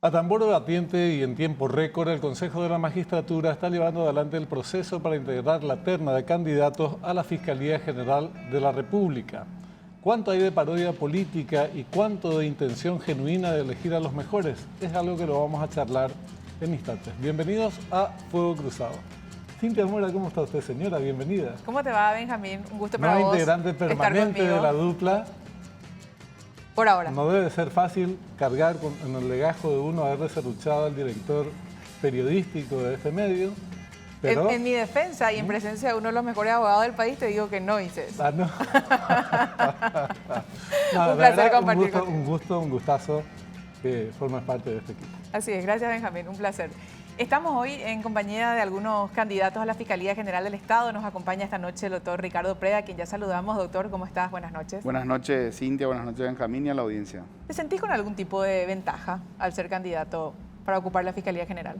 A tambor batiente y en tiempo récord, el Consejo de la Magistratura está llevando adelante el proceso para integrar la terna de candidatos a la Fiscalía General de la República. ¿Cuánto hay de parodia política y cuánto de intención genuina de elegir a los mejores? Es algo que lo vamos a charlar en instantes. Bienvenidos a Fuego Cruzado. Cintia Mora, ¿cómo está usted, señora? Bienvenida. ¿Cómo te va, Benjamín? Un gusto para Nueva vos integrante permanente de la dupla. Por ahora. No debe ser fácil cargar en el legajo de uno haber deserruchado al director periodístico de este medio. Pero... En mi defensa y en presencia de uno de los mejores abogados del país, te digo que no hice eso. Ah, no. No, un placer compartir un gustazo que formas parte de este equipo. Así es, gracias Benjamín, un placer. Estamos hoy en compañía de algunos candidatos a la Fiscalía General del Estado. Nos acompaña esta noche el doctor Ricardo Preda, a quien ya saludamos. Doctor, ¿cómo estás? Buenas noches. Buenas noches, Cintia. Buenas noches, Benjamín, y a la audiencia. ¿Te sentís con algún tipo de ventaja al ser candidato para ocupar la Fiscalía General?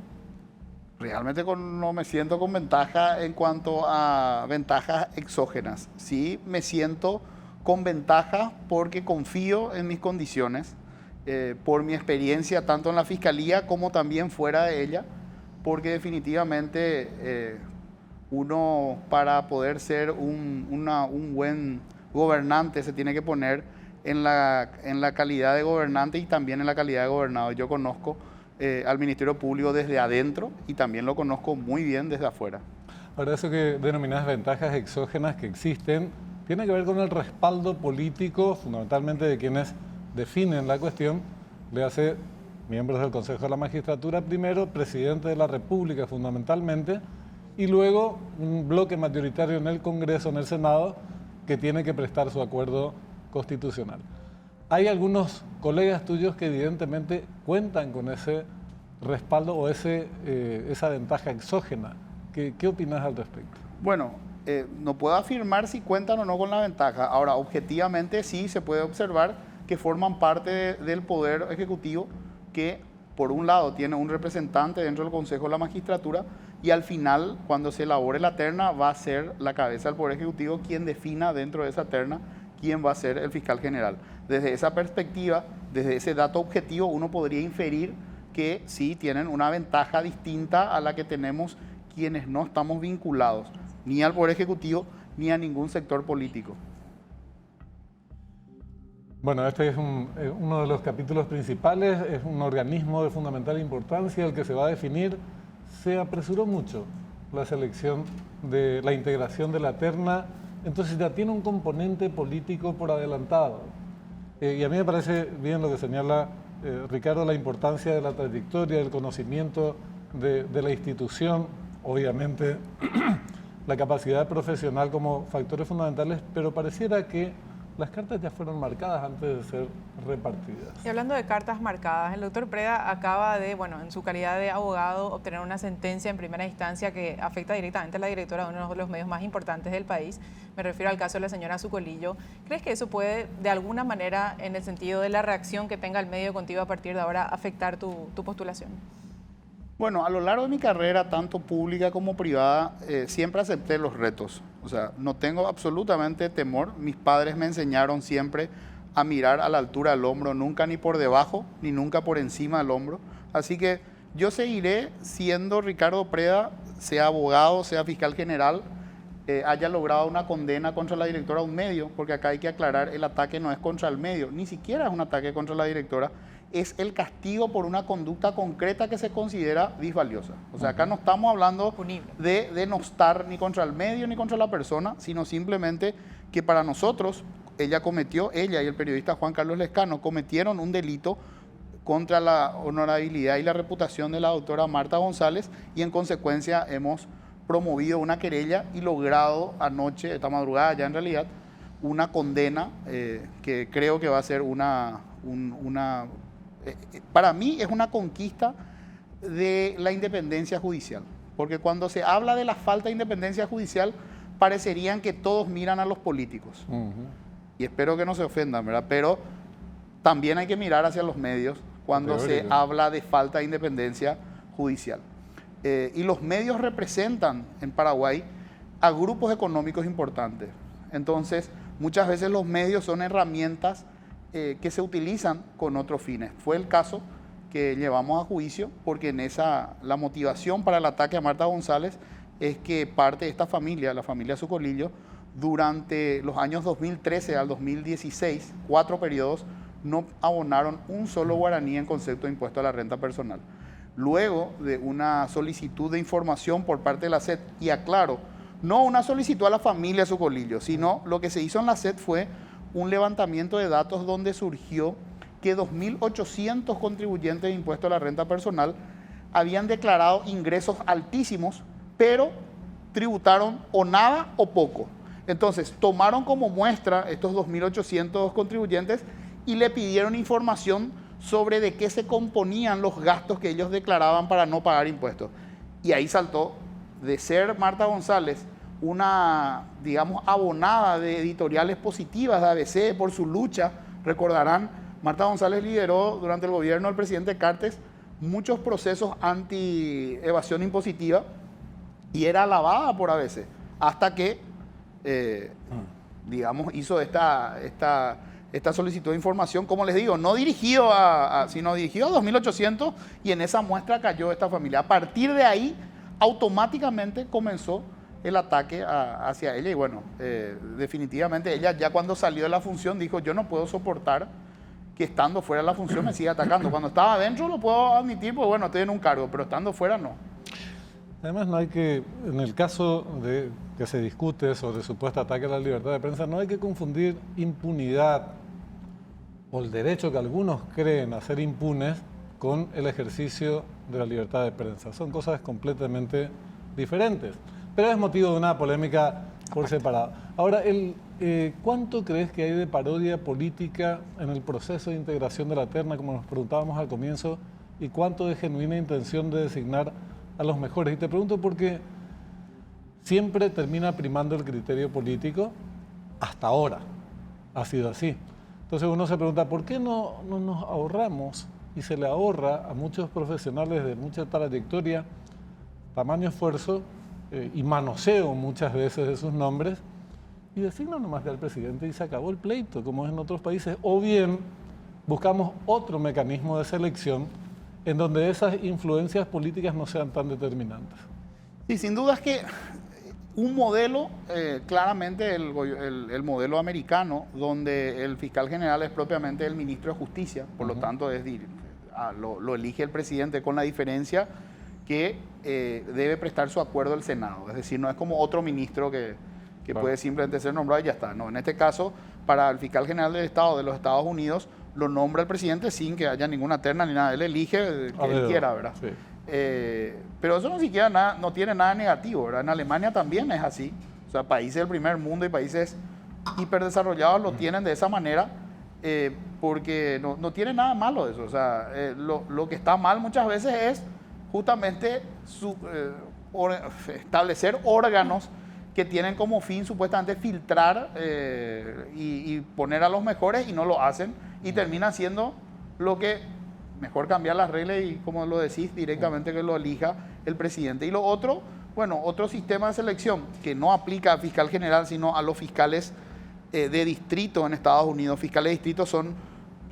Realmente no me siento con ventaja en cuanto a ventajas exógenas. Sí me siento con ventaja porque confío en mis condiciones, por mi experiencia tanto en la Fiscalía como también fuera de ella, porque definitivamente uno para poder ser un buen gobernante se tiene que poner en la calidad de gobernante y también en la calidad de gobernador. Yo conozco al Ministerio Público desde adentro y también lo conozco muy bien desde afuera. Ahora, eso que denominás ventajas exógenas que existen, tiene que ver con el respaldo político, fundamentalmente de quienes definen la cuestión, le hace miembros del Consejo de la Magistratura primero, presidente de la República fundamentalmente, y luego un bloque mayoritario en el Congreso, en el Senado, que tiene que prestar su acuerdo constitucional. Hay algunos colegas tuyos que evidentemente cuentan con ese respaldo o esa ventaja exógena. ¿Qué opinas al respecto? Bueno, no puedo afirmar si cuentan o no con la ventaja. Ahora, objetivamente sí se puede observar que forman parte del Poder Ejecutivo que, por un lado, tiene un representante dentro del Consejo de la Magistratura y al final, cuando se elabore la terna, va a ser la cabeza del Poder Ejecutivo quien defina dentro de esa terna quién va a ser el fiscal general. Desde esa perspectiva, desde ese dato objetivo, uno podría inferir que sí tienen una ventaja distinta a la que tenemos quienes no estamos vinculados ni al Poder Ejecutivo ni a ningún sector político. Bueno, este es uno de los capítulos principales, es un organismo de fundamental importancia, el que se va a definir. Se apresuró mucho la selección de la integración de la terna, entonces ya tiene un componente político por adelantado. Y a mí me parece bien lo que señala Ricardo, la importancia de la trayectoria, del conocimiento de la institución, obviamente la capacidad profesional como factores fundamentales, pero pareciera que las cartas ya fueron marcadas antes de ser repartidas. Y hablando de cartas marcadas, el doctor Preda acaba de, en su calidad de abogado, obtener una sentencia en primera instancia que afecta directamente a la directora de uno de los medios más importantes del país. Me refiero al caso de la señora Zucolillo. ¿Crees que eso puede, de alguna manera, en el sentido de la reacción que tenga el medio contigo a partir de ahora, afectar tu postulación? Bueno, a lo largo de mi carrera, tanto pública como privada, siempre acepté los retos. O sea, no tengo absolutamente temor. Mis padres me enseñaron siempre a mirar a la altura del hombro, nunca ni por debajo, ni nunca por encima del hombro. Así que yo seguiré siendo Ricardo Preda, sea abogado, sea fiscal general, haya logrado una condena contra la directora de un medio, porque acá hay que aclarar, el ataque no es contra el medio, ni siquiera es un ataque contra la directora, es el castigo por una conducta concreta que se considera disvaliosa. O sea, acá no estamos hablando de denostar ni contra el medio ni contra la persona, sino simplemente que para nosotros, ella y el periodista Juan Carlos Lescano cometieron un delito contra la honorabilidad y la reputación de la doctora Marta González y en consecuencia hemos promovido una querella y logrado anoche, esta madrugada ya en realidad, una condena que creo que va a ser para mí es una conquista de la independencia judicial, porque cuando se habla de la falta de independencia judicial, parecerían que todos miran a los políticos. Y espero que no se ofendan, ¿verdad? Pero también hay que mirar hacia los medios cuando se habla de falta de independencia judicial. Y los medios representan en Paraguay a grupos económicos importantes. Entonces, muchas veces los medios son herramientas que se utilizan con otros fines. Fue el caso que llevamos a juicio, porque en la motivación para el ataque a Marta González es que parte de esta familia, la familia Sucolillo, durante los años 2013 al 2016, 4 periodos, no abonaron un solo guaraní en concepto de impuesto a la renta personal. Luego de una solicitud de información por parte de la SED, y aclaro, no una solicitud a la familia Sucolillo, sino lo que se hizo en la SED fue un levantamiento de datos donde surgió que 2.800 contribuyentes de impuesto a la renta personal habían declarado ingresos altísimos, pero tributaron o nada o poco. Entonces, tomaron como muestra estos 2.800 contribuyentes y le pidieron información sobre de qué se componían los gastos que ellos declaraban para no pagar impuestos. Y ahí saltó de ser Marta González una, digamos, abonada de editoriales positivas de ABC por su lucha. Recordarán, Marta González lideró durante el gobierno del presidente Cartes muchos procesos anti-evasión impositiva y era alabada por ABC, hasta que, digamos, hizo esta solicitud de información, como les digo, no dirigido sino dirigido a 2.800, y en esa muestra cayó esta familia. A partir de ahí, automáticamente comenzó el ataque hacia ella, y bueno, definitivamente ella ya cuando salió de la función dijo, yo no puedo soportar que estando fuera de la función me siga atacando. Cuando estaba adentro lo puedo admitir, pues bueno, estoy en un cargo, pero estando fuera no. Además, no hay que, en el caso de que se discute sobre supuesto ataque a la libertad de prensa, no hay que confundir impunidad o el derecho que algunos creen a ser impunes con el ejercicio de la libertad de prensa. Son cosas completamente diferentes, pero es motivo de una polémica por separado. Ahora, ¿cuánto crees que hay de parodia política en el proceso de integración de la terna, como nos preguntábamos al comienzo, y cuánto de genuina intención de designar a los mejores? Y te pregunto porque siempre termina primando el criterio político, hasta ahora ha sido así. Entonces uno se pregunta, ¿por qué no nos ahorramos, y se le ahorra a muchos profesionales de mucha trayectoria, tamaño esfuerzo y manoseo muchas veces de sus nombres, y designan nomás al presidente y se acabó el pleito, como es en otros países? O bien buscamos otro mecanismo de selección en donde esas influencias políticas no sean tan determinantes. Y sin duda es que un modelo, claramente el modelo americano, donde el fiscal general es propiamente el ministro de Justicia, por lo tanto lo elige el presidente, con la diferencia que debe prestar su acuerdo al Senado. Es decir, no es como otro ministro que claro, puede simplemente ser nombrado y ya está. No, en este caso, para el fiscal general del Estado de los Estados Unidos, lo nombra el presidente sin que haya ninguna terna ni nada. Él elige que él quiera, ¿verdad? Sí. Pero eso no tiene nada negativo, ¿verdad? En Alemania también es así. O sea, países del primer mundo y países hiperdesarrollados lo tienen de esa manera, porque no tiene nada malo eso. O sea, lo que está mal muchas veces es justamente establecer órganos que tienen como fin supuestamente filtrar y poner a los mejores, y no lo hacen, y termina siendo lo que mejor cambiar las reglas y, como lo decís, directamente que lo elija el presidente. Y lo otro, bueno, otro sistema de selección que no aplica al fiscal general, sino a los fiscales de distrito en Estados Unidos. Fiscales de distrito son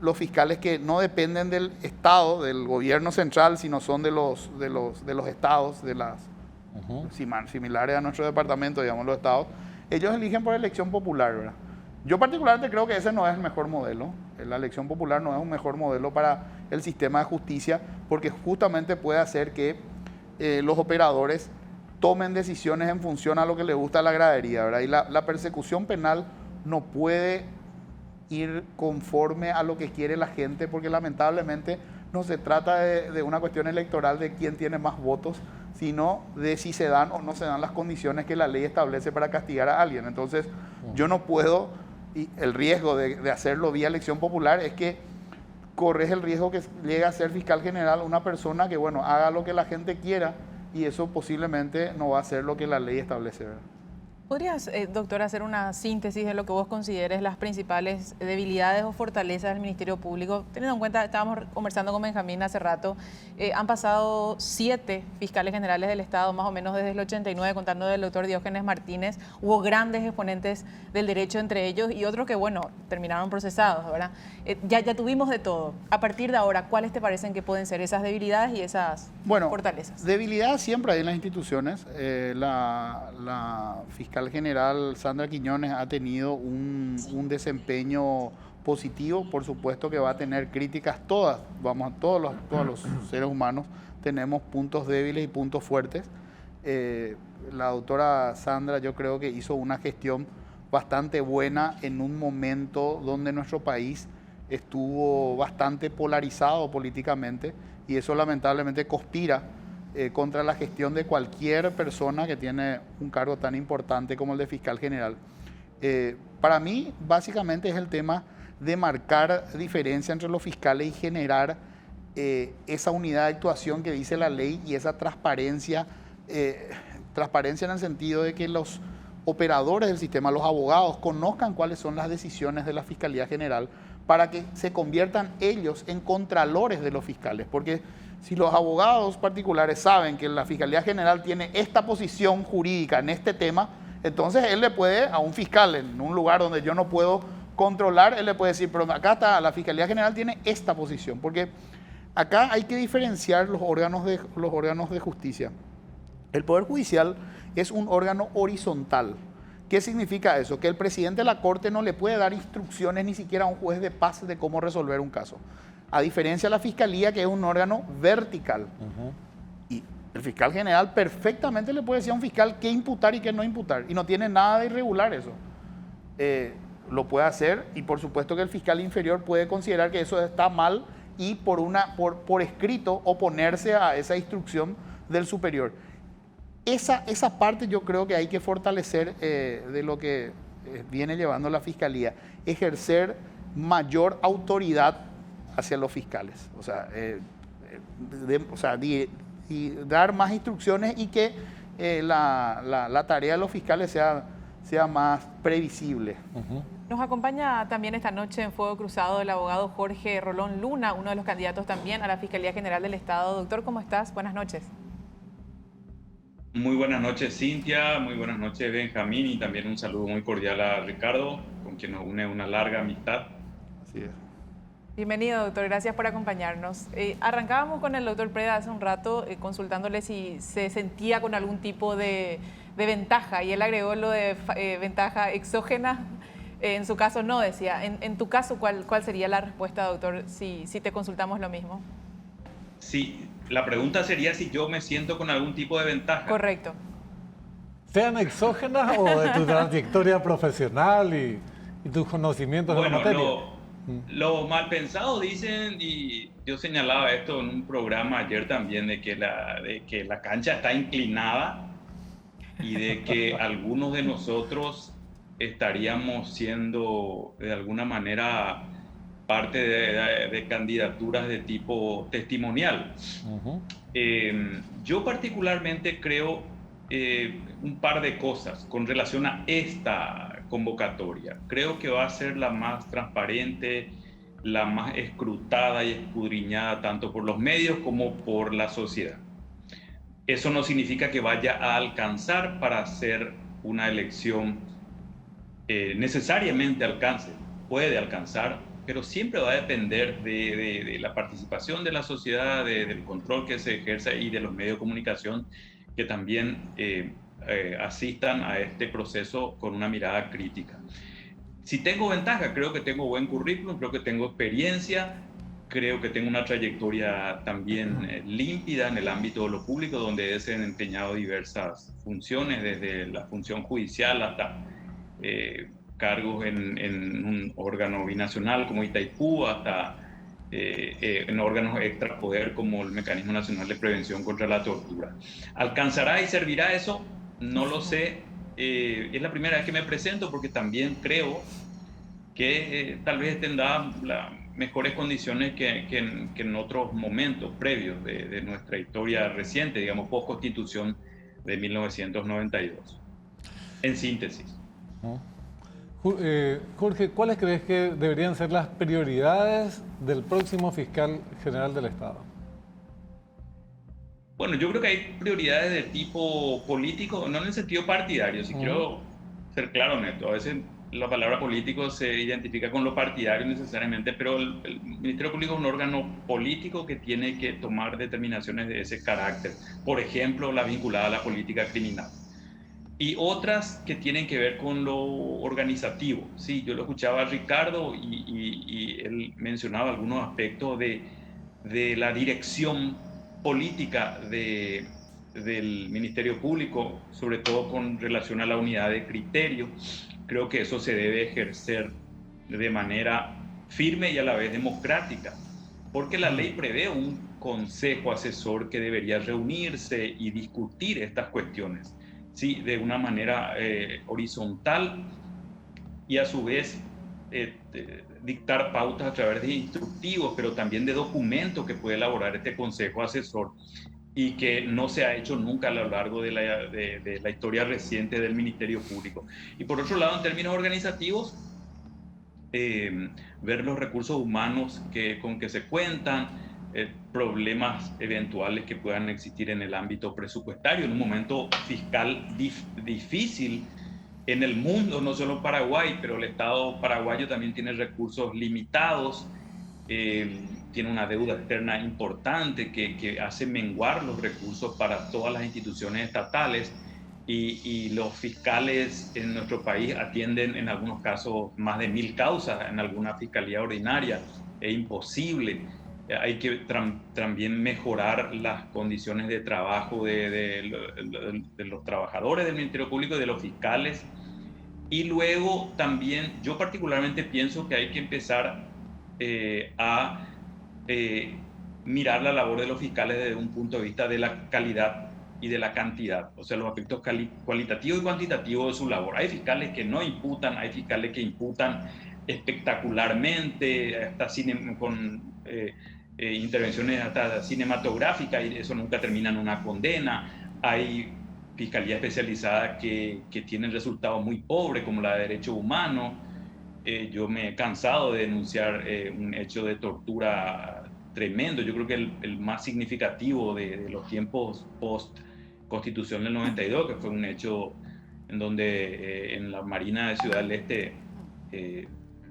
los fiscales que no dependen del Estado, del gobierno central, sino son de los estados, de las similares a nuestro departamento, digamos, los estados. Ellos eligen por elección popular, ¿verdad? Yo particularmente creo que ese no es el mejor modelo. La elección popular no es un mejor modelo para el sistema de justicia, porque justamente puede hacer que los operadores tomen decisiones en función a lo que les gusta a la gradería, ¿verdad? Y la persecución penal no puede ir conforme a lo que quiere la gente, porque lamentablemente no se trata de una cuestión electoral de quién tiene más votos, sino de si se dan o no se dan las condiciones que la ley establece para castigar a alguien. Entonces, yo no puedo, y el riesgo de hacerlo vía elección popular es que corres el riesgo que llegue a ser fiscal general una persona que, bueno, haga lo que la gente quiera, y eso posiblemente no va a ser lo que la ley establece, ¿verdad? ¿Podrías, doctor, hacer una síntesis de lo que vos consideres las principales debilidades o fortalezas del Ministerio Público? Teniendo en cuenta, estábamos conversando con Benjamín hace rato, han pasado 7 fiscales generales del Estado, más o menos desde el 89, contando del doctor Diógenes Martínez. Hubo grandes exponentes del derecho entre ellos y otros que, bueno, terminaron procesados, ¿verdad? Ya tuvimos de todo. A partir de ahora, ¿cuáles te parecen que pueden ser esas debilidades y esas fortalezas? Debilidad siempre hay en las instituciones. La fiscal general Sandra Quiñones ha tenido un desempeño positivo. Por supuesto que va a tener críticas todos los seres humanos tenemos puntos débiles y puntos fuertes. La doctora Sandra yo creo que hizo una gestión bastante buena en un momento donde nuestro país estuvo bastante polarizado políticamente y eso lamentablemente conspira contra la gestión de cualquier persona que tiene un cargo tan importante como el de fiscal general. Para mí, básicamente es el tema de marcar diferencia entre los fiscales y generar esa unidad de actuación que dice la ley y esa transparencia en el sentido de que los operadores del sistema, los abogados, conozcan cuáles son las decisiones de la Fiscalía General para que se conviertan ellos en contralores de los fiscales, porque si los abogados particulares saben que la Fiscalía General tiene esta posición jurídica en este tema, entonces él le puede, a un fiscal en un lugar donde yo no puedo controlar, él le puede decir, pero acá está, la Fiscalía General tiene esta posición, porque acá hay que diferenciar los órganos de justicia. El Poder Judicial es un órgano horizontal. ¿Qué significa eso? Que el presidente de la Corte no le puede dar instrucciones ni siquiera a un juez de paz de cómo resolver un caso. A diferencia de la Fiscalía, que es un órgano vertical. Y el fiscal general perfectamente le puede decir a un fiscal qué imputar y qué no imputar. Y no tiene nada de irregular eso. Lo puede hacer y por supuesto que el fiscal inferior puede considerar que eso está mal y por escrito oponerse a esa instrucción del superior. Esa parte yo creo que hay que fortalecer de lo que viene llevando la Fiscalía. Ejercer mayor autoridad hacia los fiscales, y dar más instrucciones y que la tarea de los fiscales sea más previsible. Nos acompaña también esta noche en Fuego Cruzado el abogado Jorge Rolón Luna, uno de los candidatos también a la Fiscalía General del Estado. Doctor, ¿cómo estás? Buenas noches. Muy buenas noches, Cintia, muy buenas noches, Benjamín, y también un saludo muy cordial a Ricardo, con quien nos une una larga amistad. Así es. Bienvenido, doctor. Gracias por acompañarnos. Arrancábamos con el doctor Preda hace un rato consultándole si se sentía con algún tipo de ventaja y él agregó lo de ventaja exógena. En su caso no, decía. En tu caso, ¿cuál sería la respuesta, doctor, si te consultamos lo mismo? Sí, la pregunta sería si yo me siento con algún tipo de ventaja. Correcto. ¿Sean exógenas o de tu trayectoria profesional y tus conocimientos de la materia? Lo mal pensado dicen, y yo señalaba esto en un programa ayer también, de que la cancha está inclinada y de que algunos de nosotros estaríamos siendo de alguna manera parte de candidaturas de tipo testimonial. Yo particularmente creo un par de cosas con relación a esta convocatoria. Creo que va a ser la más transparente, la más escrutada y escudriñada tanto por los medios como por la sociedad. Eso no significa que vaya a alcanzar para hacer una elección necesariamente alcance. Puede alcanzar, pero siempre va a depender de la participación de la sociedad, del control que se ejerce y de los medios de comunicación que también asistan a este proceso con una mirada crítica. Si tengo ventaja, creo que tengo buen currículum, creo que tengo experiencia, creo que tengo una trayectoria también límpida en el ámbito de lo público, donde he desempeñado diversas funciones, desde la función judicial hasta cargos en un órgano binacional como Itaipú, hasta en órganos extrapoder como el Mecanismo Nacional de Prevención contra la Tortura. ¿Alcanzará y servirá eso? No lo sé. Es la primera vez que me presento porque también creo que tal vez tendrá las mejores condiciones que en otros momentos previos de nuestra historia reciente, digamos, post-constitución de 1992. en síntesis. Jorge, ¿cuáles crees que deberían ser las prioridades del próximo fiscal general del Estado? Bueno, yo creo que hay prioridades de tipo político, no en el sentido partidario, si quiero ser claro en esto. A veces la palabra político se identifica con lo partidario necesariamente, pero el Ministerio Público es un órgano político que tiene que tomar determinaciones de ese carácter. Por ejemplo, la vinculada a la política criminal. Y otras que tienen que ver con lo organizativo. Sí, yo lo escuchaba a Ricardo y él mencionaba algunos aspectos de la dirección política del Ministerio Público, sobre todo con relación a la unidad de criterio. Creo que eso se debe ejercer de manera firme y a la vez democrática, porque la ley prevé un consejo asesor que debería reunirse y discutir estas cuestiones, sí, de una manera horizontal y a su vez dictar pautas a través de instructivos, pero también de documentos que puede elaborar este consejo asesor y que no se ha hecho nunca a lo largo de la historia reciente del Ministerio Público. Y por otro lado, en términos organizativos, ver los recursos humanos con que se cuentan, problemas eventuales que puedan existir en el ámbito presupuestario, en un momento fiscal difícil en el mundo, no solo Paraguay, pero el Estado paraguayo también tiene recursos limitados, tiene una deuda externa importante que hace menguar los recursos para todas las instituciones estatales y los fiscales en nuestro país atienden en algunos casos más de 1000 causas en alguna fiscalía ordinaria. Es imposible. Hay que también mejorar las condiciones de trabajo de los trabajadores del Ministerio Público y de los fiscales. Y luego también, yo particularmente pienso que hay que empezar a mirar la labor de los fiscales desde un punto de vista de la calidad y de la cantidad, o sea, los aspectos cualitativos y cuantitativos de su labor. Hay fiscales que no imputan, hay fiscales que imputan espectacularmente, hasta con intervenciones hasta cinematográficas, y eso nunca termina en una condena. Hay fiscalía especializada que tienen resultados muy pobres, como la de Derechos Humanos. Yo me he cansado de denunciar un hecho de tortura tremendo. Yo creo que el más significativo de los tiempos post-Constitución del 92, que fue un hecho en donde en la Marina de Ciudad del Este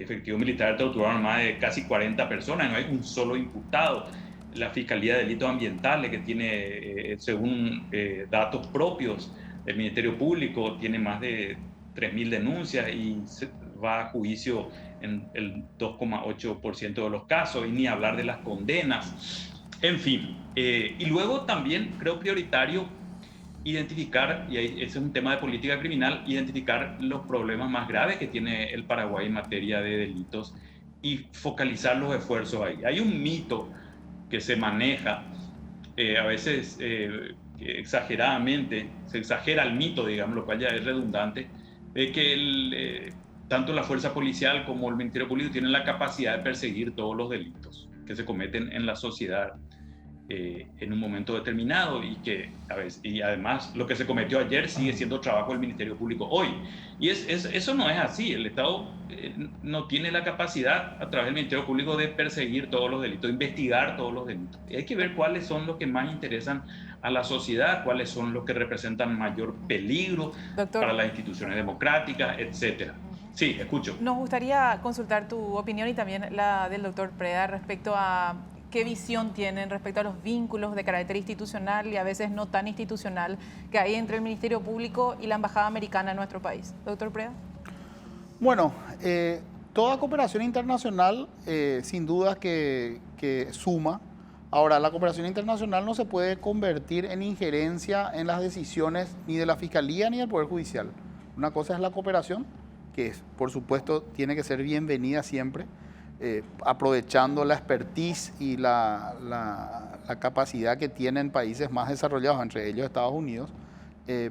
efectivos militares torturaron más de casi 40 personas, no hay un solo imputado. La Fiscalía de Delitos Ambientales, que tiene, según datos propios del Ministerio Público, tiene más de 3.000 denuncias y va a juicio en el 2,8% de los casos, y ni hablar de las condenas. En fin, y luego también creo prioritario identificar, y ese es un tema de política criminal, identificar los problemas más graves que tiene el Paraguay en materia de delitos y focalizar los esfuerzos ahí. Hay un mito que se maneja, a veces exageradamente, se exagera el mito, digamos, lo cual ya es redundante, de que tanto la fuerza policial como el Ministerio Público tienen la capacidad de perseguir todos los delitos que se cometen en la sociedad en un momento determinado, y además lo que se cometió ayer sigue siendo trabajo del Ministerio Público hoy. Y eso no es así. El Estado no tiene la capacidad a través del Ministerio Público de perseguir todos los delitos, de investigar todos los delitos. Y hay que ver cuáles son los que más interesan a la sociedad, cuáles son los que representan mayor peligro, doctor, para las instituciones democráticas, etcétera. Sí, escucho. Nos gustaría consultar tu opinión y también la del doctor Preda respecto a qué visión tienen respecto a los vínculos de carácter institucional y a veces no tan institucional que hay entre el Ministerio Público y la Embajada Americana en nuestro país. Doctor Preda. Bueno, toda cooperación internacional sin duda que suma. Ahora, la cooperación internacional no se puede convertir en injerencia en las decisiones ni de la Fiscalía ni del Poder Judicial. Una cosa es la cooperación, que por supuesto tiene que ser bienvenida siempre, aprovechando la expertise y la capacidad que tienen países más desarrollados, entre ellos Estados Unidos,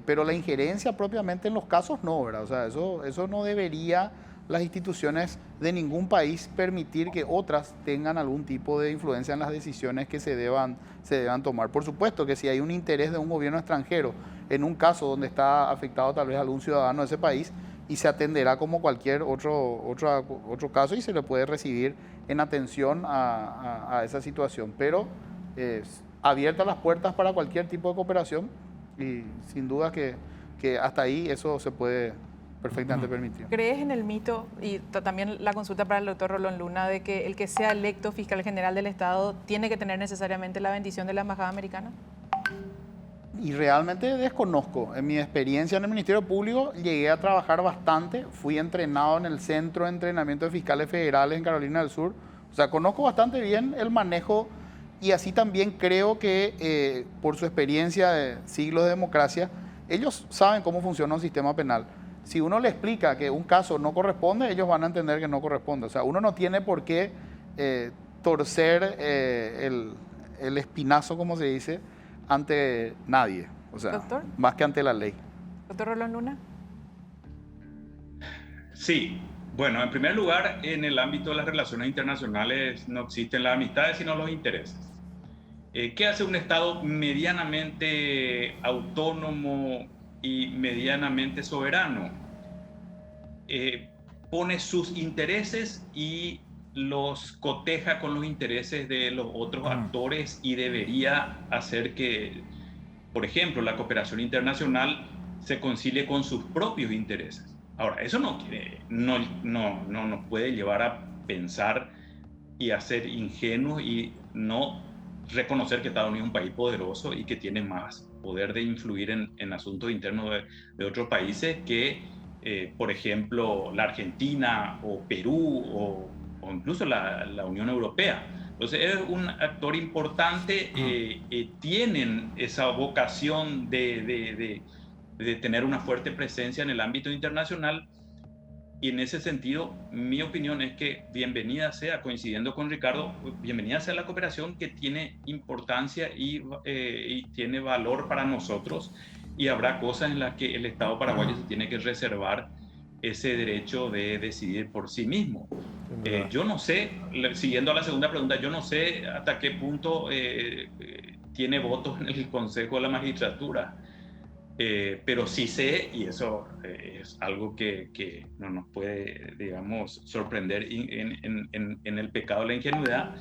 pero la injerencia propiamente en los casos no, ¿verdad? O sea, eso no debería las instituciones de ningún país permitir que otras tengan algún tipo de influencia en las decisiones que se deban tomar. Por supuesto que si hay un interés de un gobierno extranjero en un caso donde está afectado tal vez algún ciudadano de ese país y se atenderá como cualquier otro caso y se le puede recibir en atención a esa situación. Pero abiertas las puertas para cualquier tipo de cooperación y sin duda que hasta ahí eso se puede perfectamente permitir. ¿Crees en el mito, y también la consulta para el doctor Rolón Luna, de que el que sea electo fiscal general del Estado tiene que tener necesariamente la bendición de la Embajada Americana? Y realmente desconozco. En mi experiencia en el Ministerio Público llegué a trabajar bastante. Fui entrenado en el Centro de Entrenamiento de Fiscales Federales en Carolina del Sur. O sea, conozco bastante bien el manejo y así también creo que por su experiencia de siglos de democracia, ellos saben cómo funciona un sistema penal. Si uno le explica que un caso no corresponde, ellos van a entender que no corresponde. O sea, uno no tiene por qué torcer el espinazo, como se dice, ante nadie. O sea, ¿Doctor? más que ante la ley. ¿Doctor Rolón Luna? Sí, bueno, en primer lugar, en el ámbito de las relaciones internacionales no existen las amistades, sino los intereses. ¿Qué hace un Estado medianamente autónomo y medianamente soberano? Pone sus intereses y los coteja con los intereses de los otros actores y debería hacer que, por ejemplo, la cooperación internacional se concilie con sus propios intereses. Ahora, eso no nos puede llevar a pensar y a ser ingenuos y no reconocer que Estados Unidos es un país poderoso y que tiene más poder de influir en asuntos internos de otros países que, por ejemplo, la Argentina o Perú o incluso la Unión Europea. Entonces es un actor importante, tienen esa vocación de tener una fuerte presencia en el ámbito internacional y en ese sentido mi opinión es que bienvenida sea, coincidiendo con Ricardo, bienvenida sea la cooperación que tiene importancia y tiene valor para nosotros y habrá cosas en las que el Estado paraguayo se tiene que reservar ese derecho de decidir por sí mismo. Yo no sé, siguiendo a la segunda pregunta, yo no sé hasta qué punto tiene votos en el Consejo de la Magistratura, pero sí sé, y eso es algo que no nos puede, digamos, sorprender en el pecado de la ingenuidad,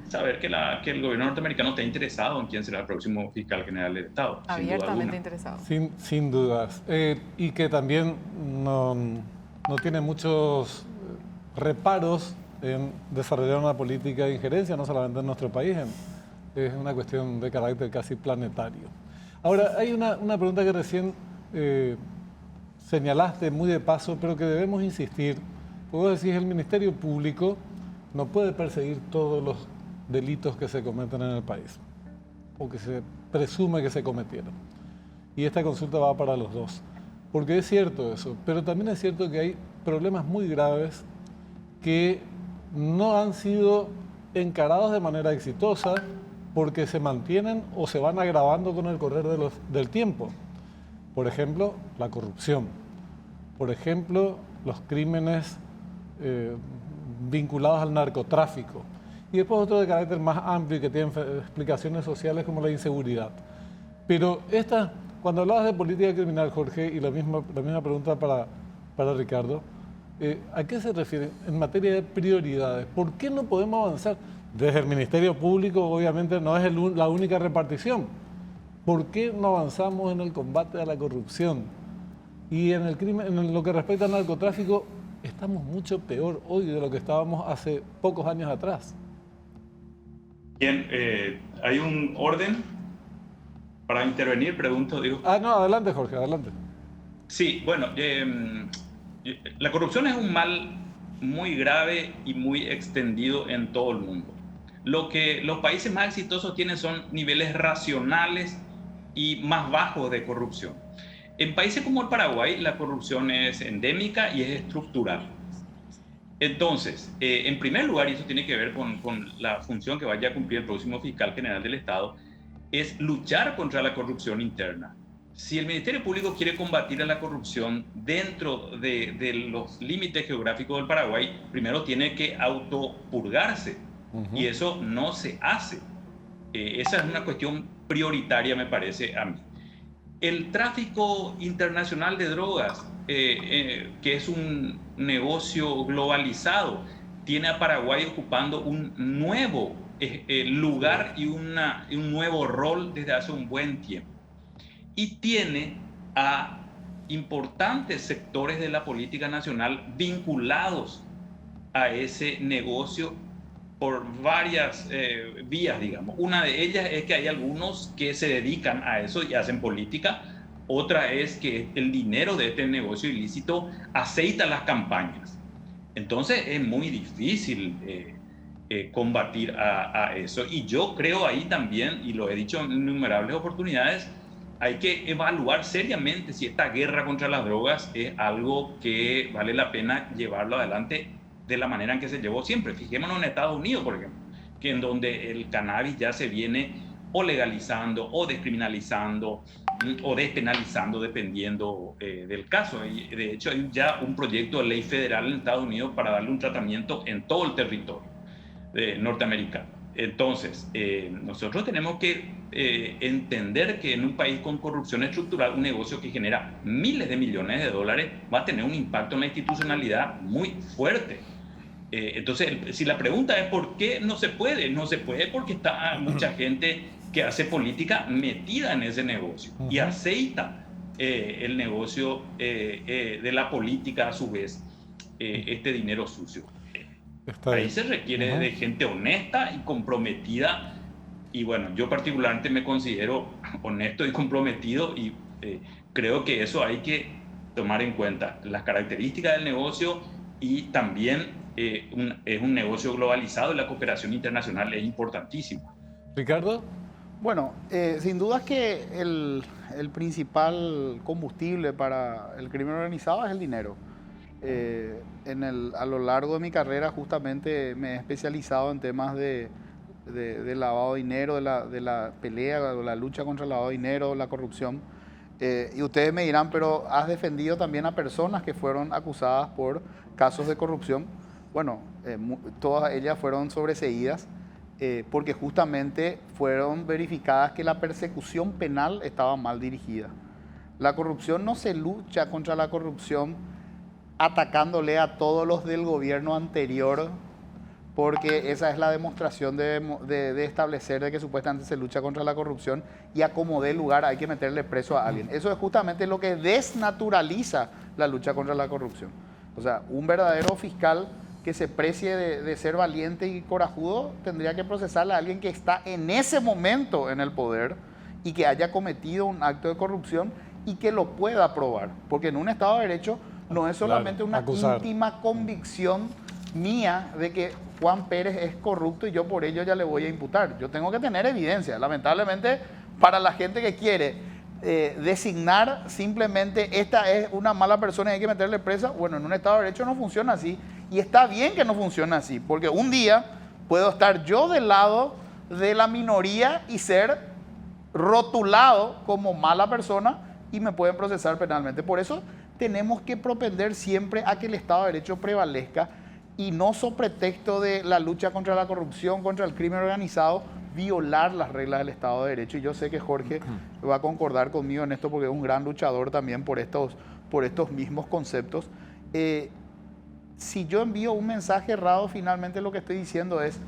saber que el gobierno norteamericano está interesado en quién será el próximo fiscal general del Estado. Abiertamente interesado. Sin dudas. Y que también no tiene muchos reparos en desarrollar una política de injerencia, no solamente en nuestro país, es una cuestión de carácter casi planetario. Ahora, hay una pregunta que recién señalaste muy de paso, pero que debemos insistir. Vos decís, el Ministerio Público no puede perseguir todos los delitos que se cometen en el país, o que se presume que se cometieron. Y esta consulta va para los dos. Porque es cierto eso, pero también es cierto que hay problemas muy graves que no han sido encarados de manera exitosa porque se mantienen o se van agravando con el correr del tiempo. Por ejemplo, la corrupción. Por ejemplo, los crímenes vinculados al narcotráfico. Y después otro de carácter más amplio y que tiene explicaciones sociales como la inseguridad. Pero cuando hablabas de política criminal, Jorge, y la misma pregunta para Ricardo, ¿a qué se refiere en materia de prioridades? ¿Por qué no podemos avanzar? Desde el Ministerio Público, obviamente, no es la única repartición. ¿Por qué no avanzamos en el combate a la corrupción? Y en el crimen, en lo que respecta al narcotráfico, estamos mucho peor hoy de lo que estábamos hace pocos años atrás. Bien, ¿hay un orden para intervenir? Pregunto, digo. No, adelante, Jorge, adelante. Sí, bueno, la corrupción es un mal muy grave y muy extendido en todo el mundo. Lo que los países más exitosos tienen son niveles racionales y más bajos de corrupción. En países como el Paraguay, la corrupción es endémica y es estructural. Entonces, en primer lugar, y eso tiene que ver con la función que vaya a cumplir el próximo fiscal general del Estado, es luchar contra la corrupción interna. Si el Ministerio Público quiere combatir a la corrupción dentro de los límites geográficos del Paraguay, primero tiene que autopurgarse. Y eso no se hace. Esa es una cuestión prioritaria, me parece a mí. El tráfico internacional de drogas, que es un negocio globalizado, tiene a Paraguay ocupando un nuevo lugar y un nuevo rol desde hace un buen tiempo. Y tiene a importantes sectores de la política nacional vinculados a ese negocio por varias vías, digamos. Una de ellas es que hay algunos que se dedican a eso y hacen política. Otra es que el dinero de este negocio ilícito aceita las campañas. Entonces es muy difícil combatir a eso. Y yo creo ahí también, y lo he dicho en innumerables oportunidades, hay que evaluar seriamente si esta guerra contra las drogas es algo que vale la pena llevarlo adelante de la manera en que se llevó siempre. Fijémonos en Estados Unidos, por ejemplo, que en donde el cannabis ya se viene o legalizando o descriminalizando o despenalizando dependiendo del caso. Y de hecho hay ya un proyecto de ley federal en Estados Unidos para darle un tratamiento en todo el territorio norteamericano. Entonces, nosotros tenemos que entender que en un país con corrupción estructural, un negocio que genera miles de millones de dólares va a tener un impacto en la institucionalidad muy fuerte. Entonces, si la pregunta es ¿por qué no se puede? No se puede porque está mucha gente que hace política metida en ese negocio y aceita el negocio de la política a su vez, este dinero sucio. Ahí se requiere de gente honesta y comprometida. Y bueno, yo particularmente me considero honesto y comprometido y creo que eso hay que tomar en cuenta. Las características del negocio y también es un negocio globalizado y la cooperación internacional es importantísima. Ricardo. Bueno, sin duda es que el principal combustible para el crimen organizado es el dinero. A lo largo de mi carrera justamente me he especializado en temas de lavado de dinero, de la pelea, de la lucha contra el lavado de dinero, la corrupción. Y ustedes me dirán, pero has defendido también a personas que fueron acusadas por casos de corrupción. Bueno, todas ellas fueron sobreseídas porque justamente fueron verificadas que la persecución penal estaba mal dirigida. La corrupción no se lucha contra la corrupción atacándole a todos los del gobierno anterior, porque esa es la demostración de establecer de que supuestamente se lucha contra la corrupción y a como dé lugar hay que meterle preso a alguien. Eso es justamente lo que desnaturaliza la lucha contra la corrupción. O sea, un verdadero fiscal que se precie de ser valiente y corajudo tendría que procesarle a alguien que está en ese momento en el poder y que haya cometido un acto de corrupción y que lo pueda probar. Porque en un Estado de Derecho no es solamente una íntima convicción mía de que Juan Pérez es corrupto y yo por ello ya le voy a imputar. Yo tengo que tener evidencia. Lamentablemente, para la gente que quiere designar simplemente esta es una mala persona y hay que meterle presa, bueno, en un Estado de Derecho no funciona así. Y está bien que no funcione así, porque un día puedo estar yo del lado de la minoría y ser rotulado como mala persona y me pueden procesar penalmente. Por eso tenemos que propender siempre a que el Estado de Derecho prevalezca y no sobre pretexto de la lucha contra la corrupción, contra el crimen organizado, violar las reglas del Estado de Derecho. Y yo sé que Jorge va a concordar conmigo en esto porque es un gran luchador también por estos mismos conceptos. Si yo envío un mensaje errado, finalmente lo que estoy diciendo es,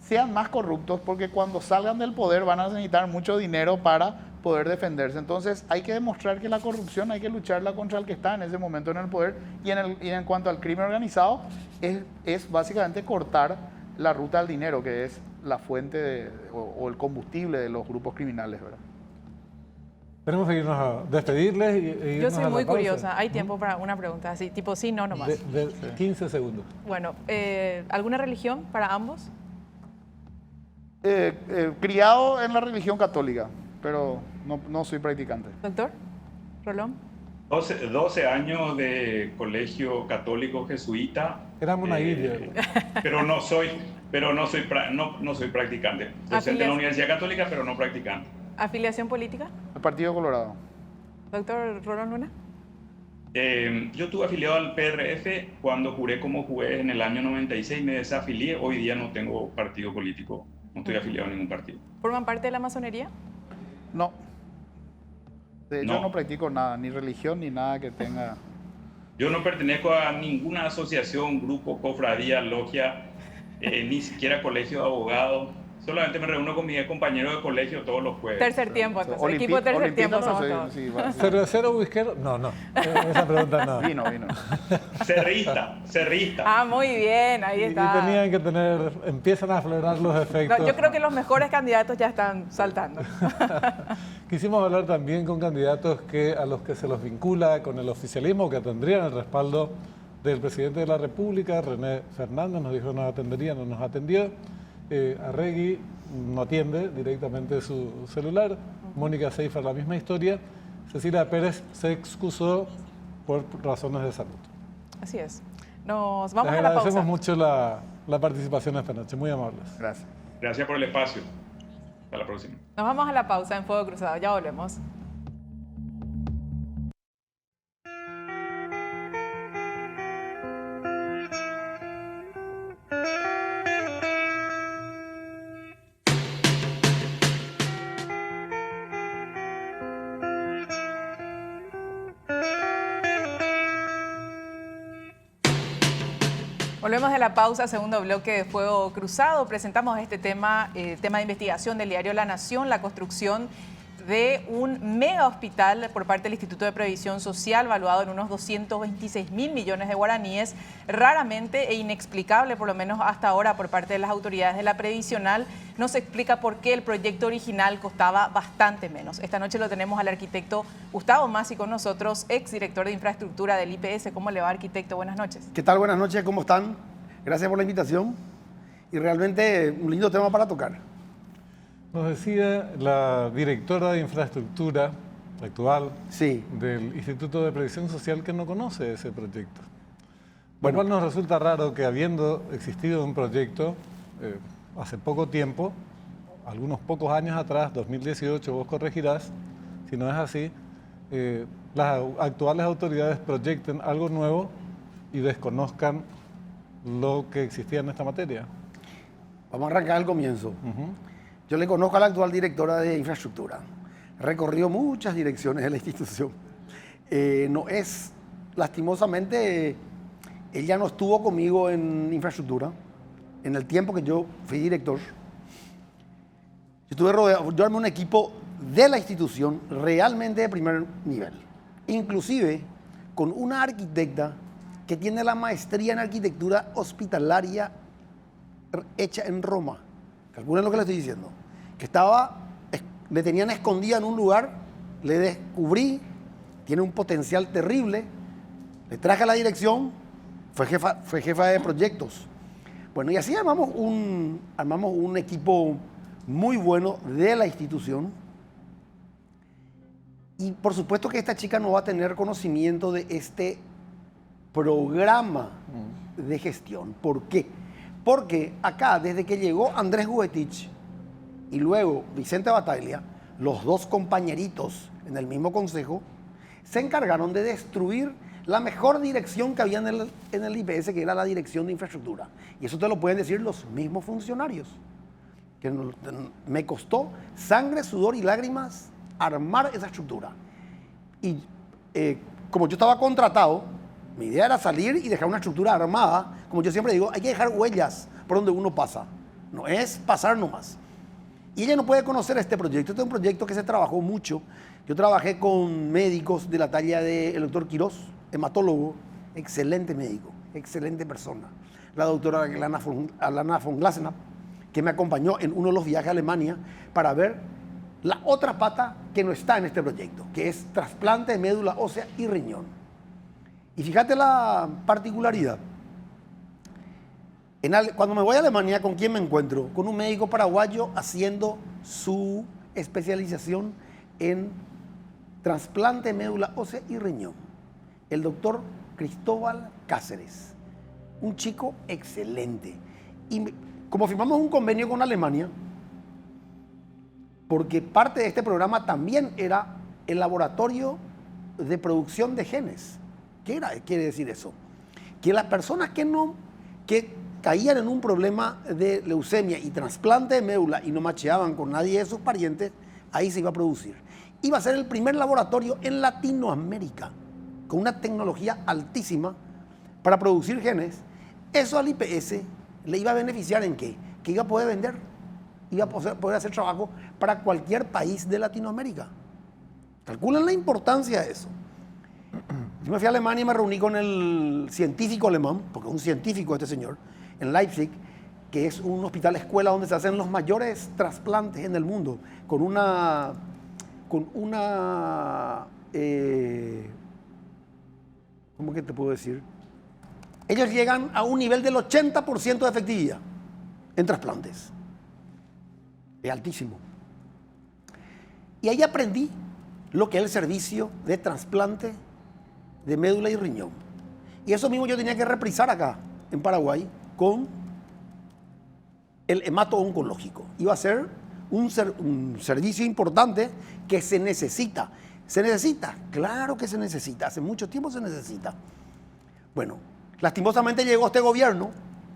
sean más corruptos porque cuando salgan del poder van a necesitar mucho dinero para poder defenderse. Entonces hay que demostrar que la corrupción hay que lucharla contra el que está en ese momento en el poder y en cuanto al crimen organizado es básicamente cortar la ruta del dinero, que es la fuente o el combustible de los grupos criminales, ¿verdad? Tenemos que irnos a despedirles e irnos Yo soy a la muy pausa. curiosa. Hay tiempo para una pregunta así, tipo sí, no, nomás. De 15 segundos. Bueno, ¿alguna religión para ambos? Criado en la religión católica, pero no soy practicante. Doctor Rolón. 12 años de colegio católico jesuita. Era monaguillo. Pero no soy practicante. Docente en la Universidad Católica, pero no practicante. ¿Afiliación política? El Partido Colorado. Doctor Rolón Luna. Yo estuve afiliado al PRF cuando juré como juez en el año 96, me desafilié. Hoy día no tengo partido político, no estoy afiliado a ningún partido. ¿Forman parte de la masonería? No. Yo no practico nada, ni religión, ni nada que tenga... Yo no pertenezco a ninguna asociación, grupo, cofradía, logia, ni siquiera colegio de abogados. Solamente me reúno con mis compañeros de colegio todos los jueves. Tercer tiempo, entonces. Equipo de tercer tiempo somos todos. Sí, ¿Cervecero, whiskero? No. Esa pregunta no. Vino. Cerrista. Ah, muy bien, ahí está. Y tenían que tener, empiezan a aflorar los efectos. No, yo creo que los mejores candidatos ya están saltando. Quisimos hablar también con candidatos a los que se los vincula con el oficialismo, que tendrían el respaldo del presidente de la República, René Fernández, nos dijo que nos atendería, no nos atendió. Arregui no atiende directamente su celular. Mónica Seifer, la misma historia. Cecilia Pérez se excusó por razones de salud. Así es. Nos vamos Les a la pausa. agradecemos mucho la participación esta noche, muy amables. Gracias. Gracias por el espacio. Hasta la próxima. Nos vamos a la pausa en Fuego Cruzado. Ya volvemos. Volvemos de la pausa, segundo bloque de Fuego Cruzado. Presentamos este tema, tema de investigación del diario La Nación, la construcción de un mega hospital por parte del Instituto de Previsión Social, valuado en unos 226.000 millones de guaraníes, raramente e inexplicable, por lo menos hasta ahora, por parte de las autoridades de la previsional. No se explica por qué el proyecto original costaba bastante menos. Esta noche lo tenemos al arquitecto Gustavo Masi con nosotros, exdirector de infraestructura del IPS. ¿Cómo le va, arquitecto? Buenas noches. ¿Qué tal? Buenas noches, ¿cómo están? Gracias por la invitación y realmente un lindo tema para tocar. Nos decía la directora de infraestructura actual del Instituto de Previsión Social que no conoce ese proyecto. Lo cual nos resulta raro que, habiendo existido un proyecto hace poco tiempo, algunos pocos años atrás, 2018, vos corregirás, si no es así, las actuales autoridades proyecten algo nuevo y desconozcan lo que existía en esta materia. Vamos a arrancar al comienzo. Yo le conozco a la actual directora de infraestructura. Recorrió muchas direcciones de la institución. Lastimosamente, ella no estuvo conmigo en infraestructura en el tiempo que yo fui director. Yo estuve rodeado, yo armé un equipo de la institución realmente de primer nivel. Inclusive con una arquitecta que tiene la maestría en arquitectura hospitalaria hecha en Roma. Calculen lo que le estoy diciendo. Que le tenían escondida en un lugar, le descubrí, tiene un potencial terrible, le traje a la dirección, fue jefa de proyectos. Bueno, y así armamos un equipo muy bueno de la institución. Y por supuesto que esta chica no va a tener conocimiento de este programa de gestión. ¿Por qué? Porque acá, desde que llegó Andrés Guetich y luego Vicente Bataglia, los dos compañeritos en el mismo consejo, se encargaron de destruir la mejor dirección que había en el IPS, que era la dirección de infraestructura. Y eso te lo pueden decir los mismos funcionarios. Que me costó sangre, sudor y lágrimas armar esa estructura. Y como yo estaba contratado, mi idea era salir y dejar una estructura armada. Como yo siempre digo, hay que dejar huellas por donde uno pasa. No es pasar nomás. Y ella no puede conocer este proyecto. Este es un proyecto que se trabajó mucho. Yo trabajé con médicos de la talla del doctor Quirós, hematólogo, excelente médico, excelente persona. La doctora Alana von Glassenap, que me acompañó en uno de los viajes a Alemania para ver la otra pata que no está en este proyecto, que es trasplante de médula ósea y riñón. Y fíjate la particularidad. Cuando me voy a Alemania, ¿con quién me encuentro? Con un médico paraguayo haciendo su especialización en trasplante de médula ósea y riñón. El doctor Cristóbal Cáceres. Un chico excelente. Y como firmamos un convenio con Alemania, porque parte de este programa también era el laboratorio de producción de genes. ¿Qué quiere decir eso? Que las personas que caían en un problema de leucemia y trasplante de médula y no macheaban con nadie de sus parientes, ahí se iba a producir. iba a ser el primer laboratorio en Latinoamérica con una tecnología altísima para producir genes. Eso al IPS le iba a beneficiar ¿en qué? Que iba a poder vender, iba a poder hacer trabajo para cualquier país de Latinoamérica. Calculen la importancia de eso. Yo me fui a Alemania y me reuní con el científico alemán, porque es un científico este señor, en Leipzig, que es un hospital escuela donde se hacen los mayores trasplantes en el mundo, con una ¿cómo que te puedo decir? Ellos llegan a un nivel del 80% de efectividad en trasplantes. Es altísimo. Y ahí aprendí lo que es el servicio de trasplante de médula y riñón. Y eso mismo yo tenía que reprisar acá, en Paraguay, con el hemato-oncológico. Iba a ser un servicio importante que se necesita. ¿Se necesita? Claro que se necesita. Hace mucho tiempo se necesita. Bueno, lastimosamente llegó este gobierno,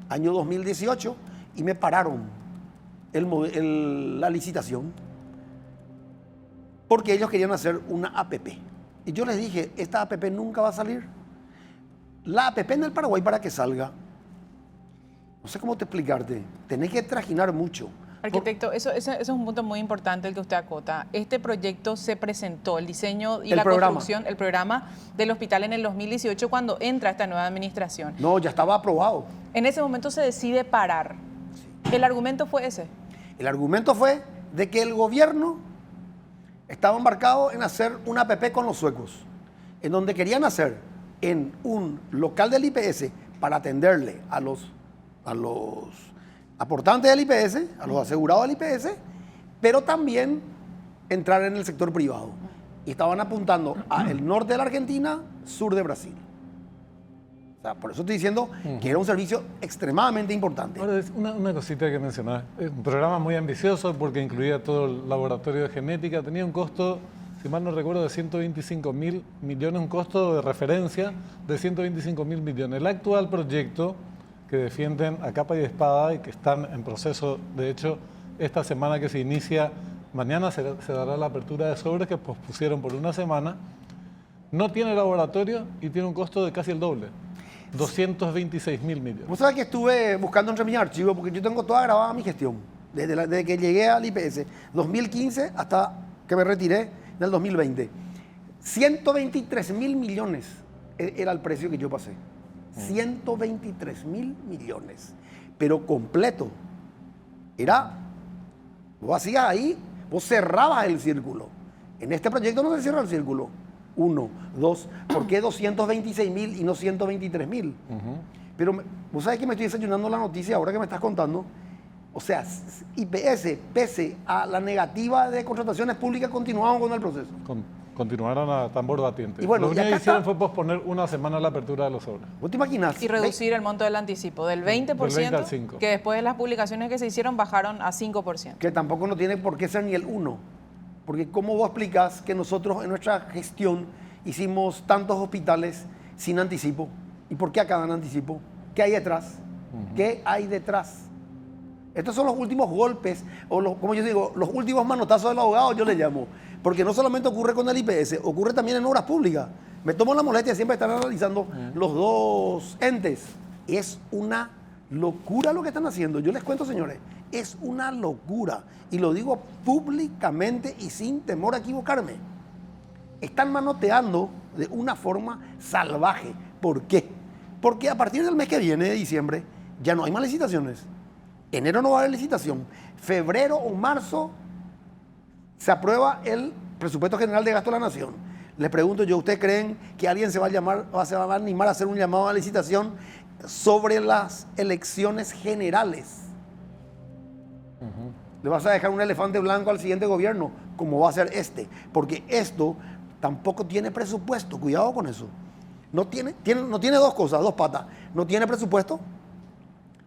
año 2018, y me pararon la licitación porque ellos querían hacer una APP. Y yo les dije, esta APP nunca va a salir. La APP en el Paraguay, para que salga, no sé cómo te explicarte, tenés que trajinar mucho. Arquitecto, eso es un punto muy importante el que usted acota. Este proyecto se presentó, el diseño y la construcción, el programa del hospital en el 2018 cuando entra esta nueva administración. No, ya estaba aprobado. En ese momento se decide parar. Sí. ¿El argumento fue ese? El argumento fue de que el gobierno estaba embarcado en hacer una APP con los suecos, en donde querían hacer en un local del IPS para atenderle a los aportantes del IPS, a los asegurados del IPS, pero también entrar en el sector privado. Y estaban apuntando al norte de la Argentina, sur de Brasil. O sea, por eso estoy diciendo que era un servicio extremadamente importante. Ahora, es una cosita que mencionar. Es un programa muy ambicioso porque incluía todo el laboratorio de genética. Tenía un costo, si mal no recuerdo, de 125.000 millones, un costo de referencia de 125.000 millones. El actual proyecto que defienden a capa y espada y que están en proceso, de hecho, esta semana que se inicia, mañana se dará la apertura de sobres que pospusieron por una semana, no tiene laboratorio y tiene un costo de casi el doble, 226.000 millones. Vos sabés que estuve buscando entre mis archivos, porque yo tengo toda grabada mi gestión, desde que llegué al IPS, 2015 hasta que me retiré en el 2020. 123.000 millones era el precio que yo pasé. 123.000 millones, pero completo. Vos hacías ahí, vos cerrabas el círculo. En este proyecto no se cierra el círculo. 1, 2, ¿por qué 226.000 y no 123.000? Pero vos sabés que me estoy desayunando la noticia ahora que me estás contando. O sea, IPS, pese a la negativa de contrataciones públicas, continuaban con el proceso. Continuaron a tambor batiente. Y bueno, lo único que hicieron fue posponer una semana la apertura de los sobres. ¿Vos te imaginas? Y reducir el monto del anticipo del 20%, del 20 al 5%. Que después de las publicaciones que se hicieron bajaron a 5%. Que tampoco no tiene por qué ser ni el 1%. Porque ¿cómo vos explicás que nosotros en nuestra gestión hicimos tantos hospitales sin anticipo? ¿Y por qué acá dan anticipo? ¿Qué hay detrás? ¿Qué hay detrás? Estos son los últimos golpes, o como yo digo, los últimos manotazos del abogado, yo le llamo. Porque no solamente ocurre con el IPS, ocurre también en obras públicas. Me tomo la molestia de siempre estar analizando los dos entes. Es una locura lo que están haciendo. Yo les cuento, señores, es una locura. Y lo digo públicamente y sin temor a equivocarme. Están manoteando de una forma salvaje. ¿Por qué? Porque a partir del mes que viene, de diciembre, ya no hay más licitaciones. Enero no va a haber licitación. Febrero o marzo se aprueba el presupuesto general de gasto de la nación. Les pregunto yo, ¿ustedes creen que alguien se va a animar a hacer un llamado a licitación sobre las elecciones generales? Le vas a dejar un elefante blanco al siguiente gobierno, como va a ser este, porque esto tampoco tiene presupuesto. Cuidado con eso. No tiene dos cosas, dos patas. No tiene presupuesto,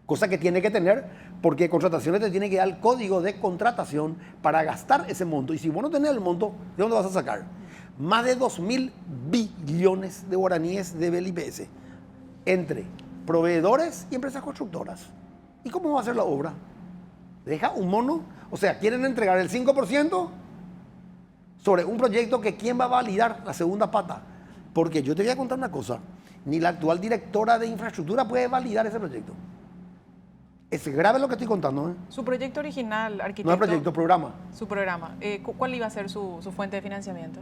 cosa que tiene que tener, porque contrataciones te tiene que dar el código de contratación para gastar ese monto. Y si vos no tenés el monto, ¿de dónde vas a sacar? Más de 2.000 billones de guaraníes debe el IPS entre proveedores y empresas constructoras. ¿Y cómo va a ser la obra? ¿Deja un mono? O sea, ¿quieren entregar el 5%? sobre un proyecto que quién va a validar la segunda pata. Porque yo te voy a contar una cosa, ni la actual directora de infraestructura puede validar ese proyecto. Es grave lo que estoy contando, ¿eh? Su proyecto original, arquitecto. No es proyecto, programa. Su programa. ¿Cuál iba a ser su fuente de financiamiento?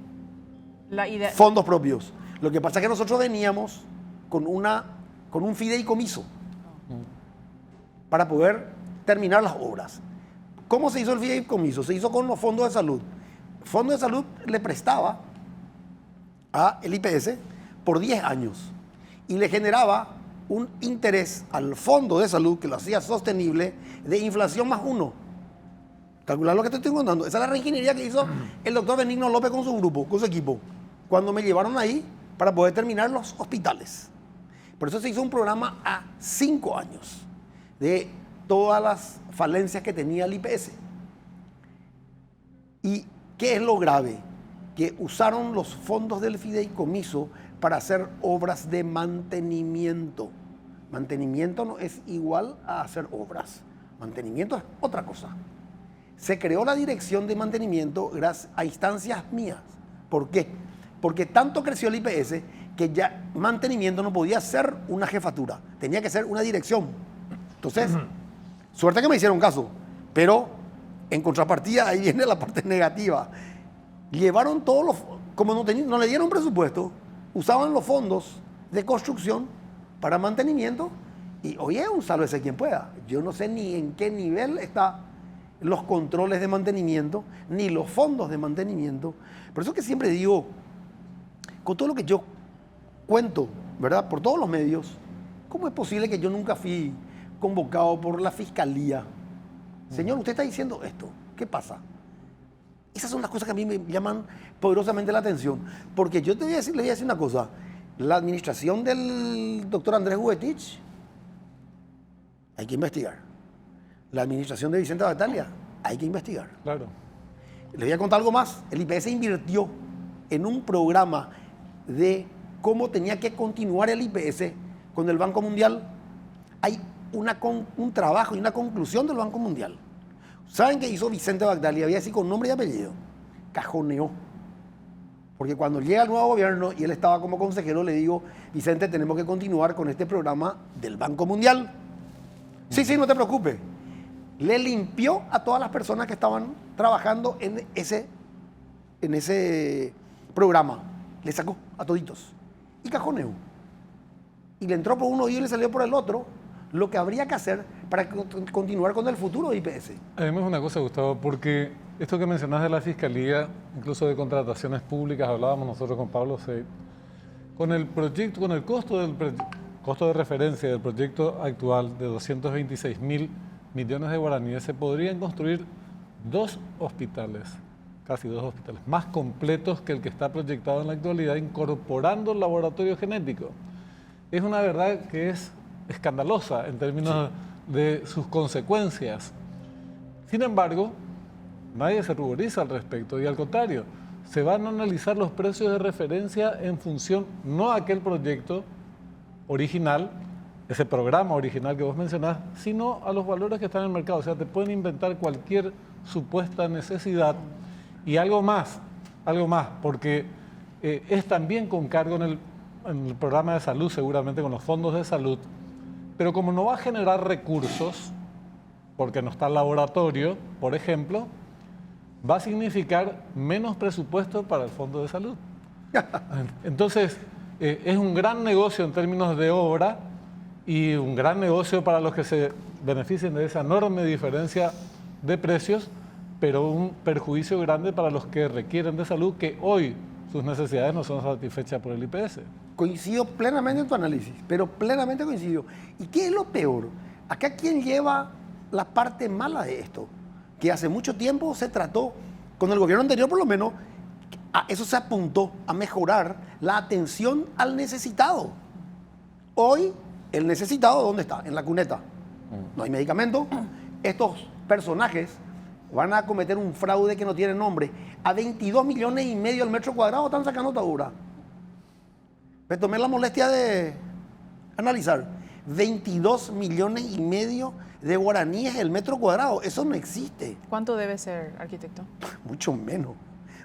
La idea. Fondos propios. Lo que pasa es que nosotros veníamos con un fideicomiso para poder terminar las obras. ¿Cómo se hizo el fideicomiso? Se hizo con los fondos de salud. El Fondo de Salud le prestaba a el IPS por 10 años y le generaba un interés al Fondo de Salud que lo hacía sostenible de inflación más 1. Calcular lo que te estoy contando. Esa es la reingeniería que hizo el doctor Benigno López con su grupo, con su equipo, cuando me llevaron ahí para poder terminar los hospitales. Por eso se hizo un programa a 5 años de todas las falencias que tenía el IPS. ¿Y qué es lo grave? Que usaron los fondos del fideicomiso para hacer obras de mantenimiento. Mantenimiento no es igual a hacer obras. Mantenimiento es otra cosa. Se creó la dirección de mantenimiento gracias a instancias mías. ¿Por qué? Porque tanto creció el IPS que ya mantenimiento no podía ser una jefatura, tenía que ser una dirección. Entonces, suerte que me hicieron caso, pero en contrapartida ahí viene la parte negativa. Llevaron todos los, como no le dieron presupuesto, usaban los fondos de construcción para mantenimiento y oye, un sálvese quien pueda. Yo no sé ni en qué nivel están los controles de mantenimiento, ni los fondos de mantenimiento. Por eso que siempre digo, con todo lo que yo cuento, ¿verdad? Por todos los medios, ¿cómo es posible que yo nunca fui convocado por la fiscalía? Señor, usted está diciendo esto, ¿qué pasa? Esas son las cosas que a mí me llaman poderosamente la atención. Porque yo le voy a decir una cosa. La administración del doctor Andrés Huetich, hay que investigar. La administración de Vicente Bataglia, hay que investigar. Claro. Les voy a contar algo más. El IPS invirtió en un programa de cómo tenía que continuar el IPS con el Banco Mundial. Hay un trabajo y una conclusión del Banco Mundial. ¿Saben qué hizo Vicente Bataglia? Había así con nombre y apellido. Cajoneó. Porque cuando llega el nuevo gobierno y él estaba como consejero, le digo, Vicente, tenemos que continuar con este programa del Banco Mundial. Sí, no te preocupes. Le limpió a todas las personas que estaban trabajando en ese programa. Le sacó a toditos. Y cajoneó. Y le entró por un oído y le salió por el otro lo que habría que hacer para continuar con el futuro de IPS. Además, una cosa, Gustavo, porque esto que mencionas de la Fiscalía, incluso de contrataciones públicas, hablábamos nosotros con Pablo Seid, con el proyecto, con el costo de referencia del proyecto actual de 226.000 millones de guaraníes, se podrían construir 2 hospitales, casi 2 hospitales, más completos que el que está proyectado en la actualidad, incorporando el laboratorio genético. Es una verdad que es escandalosa en términos de sus consecuencias. Sin embargo, nadie se ruboriza al respecto y al contrario, se van a analizar los precios de referencia en función no a aquel proyecto original, ese programa original que vos mencionás, sino a los valores que están en el mercado. O sea, te pueden inventar cualquier supuesta necesidad y algo más, porque es también con cargo en el programa de salud, seguramente con los fondos de salud, pero como no va a generar recursos, porque no está el laboratorio, por ejemplo, va a significar menos presupuesto para el fondo de salud. Entonces, es un gran negocio en términos de obra y un gran negocio para los que se beneficien de esa enorme diferencia de precios, pero un perjuicio grande para los que requieren de salud, que hoy sus necesidades no son satisfechas por el IPS. Coincido plenamente en tu análisis, pero plenamente coincido. ¿Y qué es lo peor? Acá, ¿quién lleva la parte mala de esto? Que hace mucho tiempo se trató, con el gobierno anterior por lo menos, a eso se apuntó a mejorar la atención al necesitado. Hoy, el necesitado, ¿dónde está? En la cuneta. No hay medicamento. Estos personajes van a cometer un fraude que no tiene nombre. A 22,5 millones al metro cuadrado están sacando atadura. Me tomé la molestia de analizar. 22,5 millones de guaraníes el metro cuadrado. Eso no existe. ¿Cuánto debe ser, arquitecto? Mucho menos.